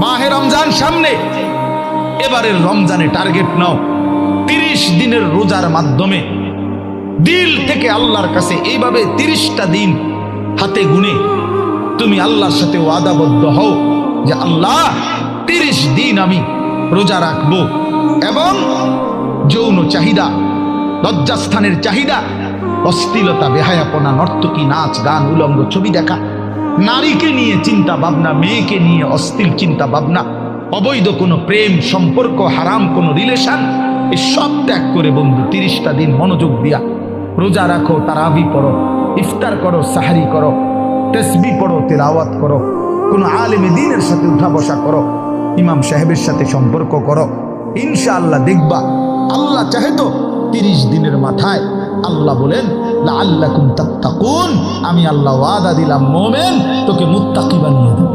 মাহে রমজান সামনে, এবারের রমজানে টার্গেট নাও 30 দিনের রোজার মাধ্যমে দিল থেকে আল্লাহর কাছে এইভাবে 30টা দিন হাতে গুনে তুমি আল্লাহর সাথে ওয়াদাবদ্ধ হও যে আল্লাহ 30 দিন আমি রোজা রাখবো। এবং যৌন চাহিদা, লজ্জাস্থানের চাহিদা, অশ্লীলতা, বেহায়াপনা, নর্তকী, নাচ গান, উলঙ্গ ছবি দেখা, নারীকে নিয়ে চিন্তা ভাবনা, মেয়েকে নিয়ে অশ্লীল চিন্তা ভাবনা, অবৈধ কোনো প্রেম সম্পর্ক, হারাম কোনো রিলেশন, এই সব ত্যাগ করে বন্ধু 30টা দিন মনোযোগ দিয়া রোজা রাখো, তারাবি পড়ো, ইফতার করো, সাহারি করো, তাসবিহ পড়ো, তেলাওয়াত করো, কোনো আলেমে দ্বীনের সাথে উঠা বসা করো, ইমাম সাহেবের সাথে সম্পর্ক করো। ইনশাআল্লাহ দেখবা আল্লাহ চাহে তো 30 দিনের মাথায় আল্লাহ বলেন লাআল্লাকুম তাত্তাকুন, আমি আল্লাহ ওয়াদা দিলাম মোমেন তোকে মুত্তাকি বানিয়ে দেব।